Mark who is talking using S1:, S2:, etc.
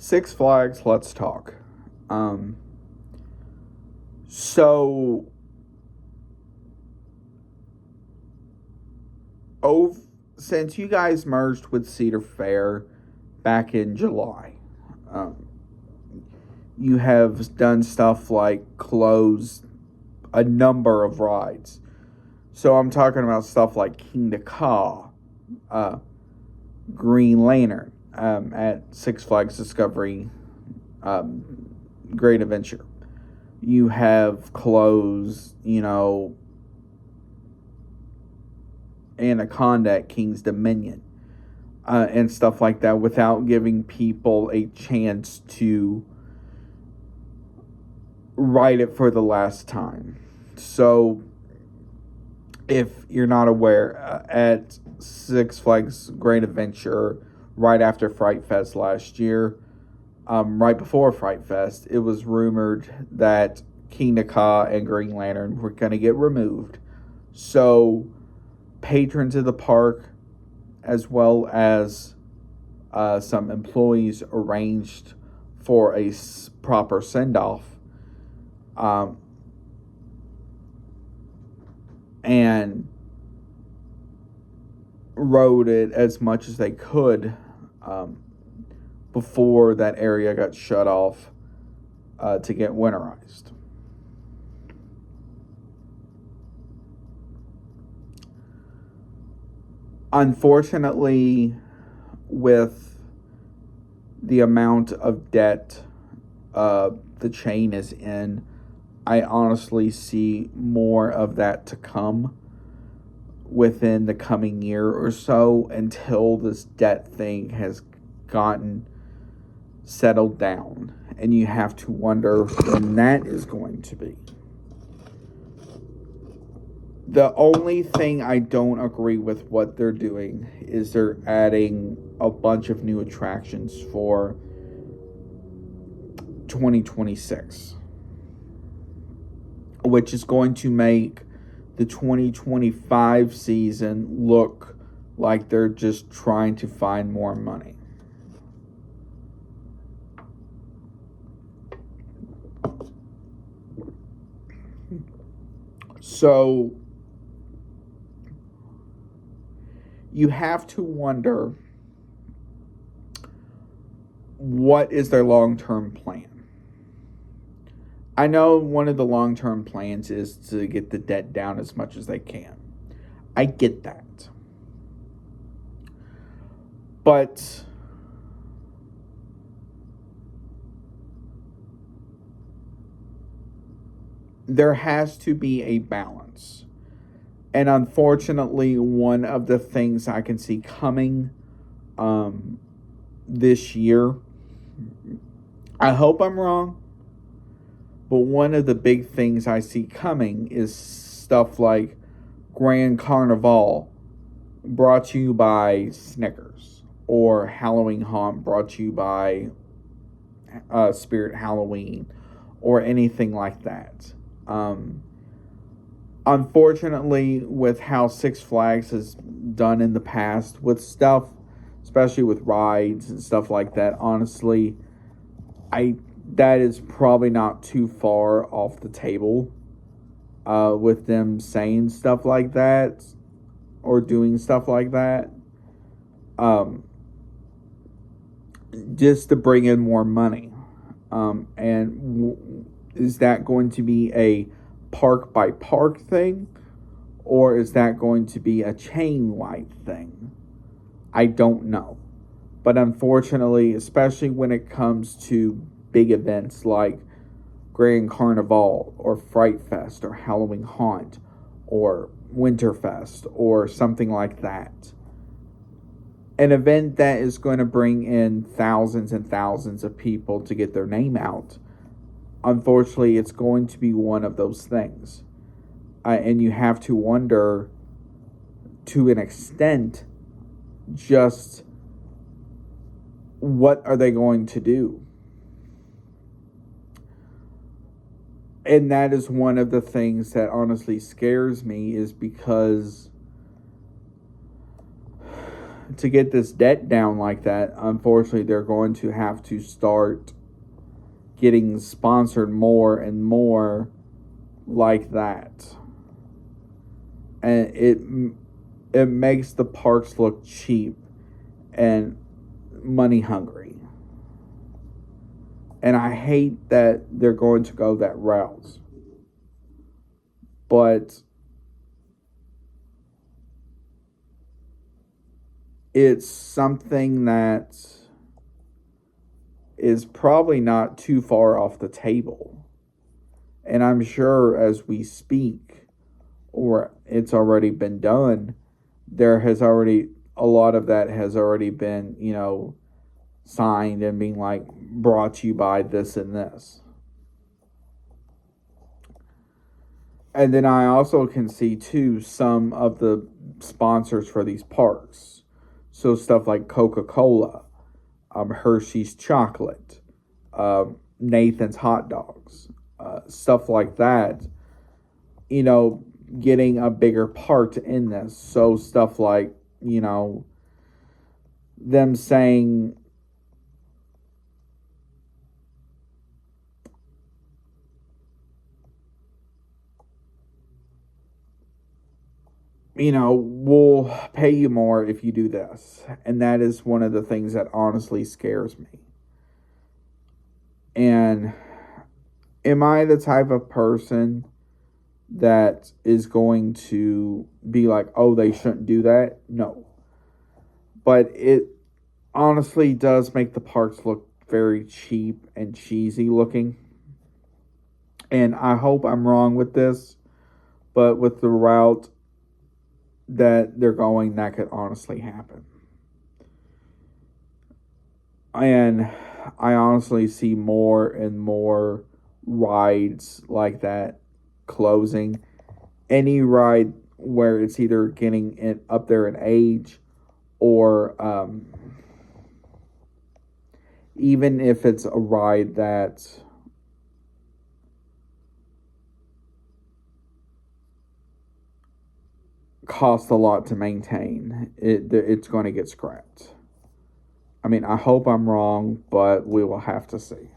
S1: Six Flags, let's talk. So, oh, since you guys merged with Cedar Fair back in July, um, you have done stuff like close a number of rides. So I'm talking about stuff like Kingda Ka, uh, Green Lantern at Six Flags Discovery Great Adventure. You have closed, Anaconda at King's Dominion and stuff like that without giving people a chance to ride it for the last time. So, if you're not aware, at Six Flags Great Adventure, right after Fright Fest last year, right before Fright Fest, it was rumored that Kingda Ka and Green Lantern were going to get removed. So, patrons of the park, as well as some employees, arranged for a proper send-off. And rode it as much as they could before that area got shut off to get winterized. Unfortunately, with the amount of debt the chain is in, I honestly see more of that to come within the coming year or so until this debt thing has gotten settled down. And you have to wonder when that is going to be. The only thing I don't agree with what they're doing is they're adding a bunch of new attractions for 2026, which is going to make the 2025 season look like they're just trying to find more money. So, you have to wonder, what is their long-term plan? I know one of the long-term plans is to get the debt down as much as they can. I get that. But there has to be a balance. And unfortunately, one of the things I can see coming this year, I hope I'm wrong, but one of the big things I see coming is stuff like Grand Carnival brought to you by Snickers, or Halloween Haunt brought to you by Spirit Halloween, or anything like that. Unfortunately, with how Six Flags has done in the past with stuff, especially with rides and stuff like that, honestly, that is probably not too far off the table with them saying stuff like that or doing stuff like that, just to bring in more money. Is that going to be a park by park thing, or is that going to be a chain wide thing? I don't know. But unfortunately, especially when it comes to big events like Grand Carnival or Fright Fest or Halloween Haunt or Winterfest or something like that, an event that is going to bring in thousands and thousands of people to get their name out, unfortunately, it's going to be one of those things. And you have to wonder, to an extent, just what are they going to do? And that is one of the things that honestly scares me, is because to get this debt down like that, unfortunately, they're going to have to start getting sponsored more and more like that. And it makes the parks look cheap and money hungry. And I hate that they're going to go that route. But it's something that is probably not too far off the table. And I'm sure as we speak, or it's already been done, a lot of that has already been, signed and being like brought to you by this and this. And then I also can see too some of the sponsors for these parks. So stuff like Coca-Cola, Hershey's chocolate, Nathan's hot dogs, stuff like that. Getting a bigger part in this. So stuff like, them saying, we'll pay you more if you do this. And that is one of the things that honestly scares me. And am I the type of person that is going to be like, oh, they shouldn't do that? No. But it honestly does make the parks look very cheap and cheesy looking. And I hope I'm wrong with this, but with the route that they're going, that could honestly happen. And I honestly see more and more rides like that closing. Any ride where it's either getting it up there in age, or even if it's a ride that costs a lot to maintain, it's going to get scrapped. I mean, I hope I'm wrong, but we will have to see.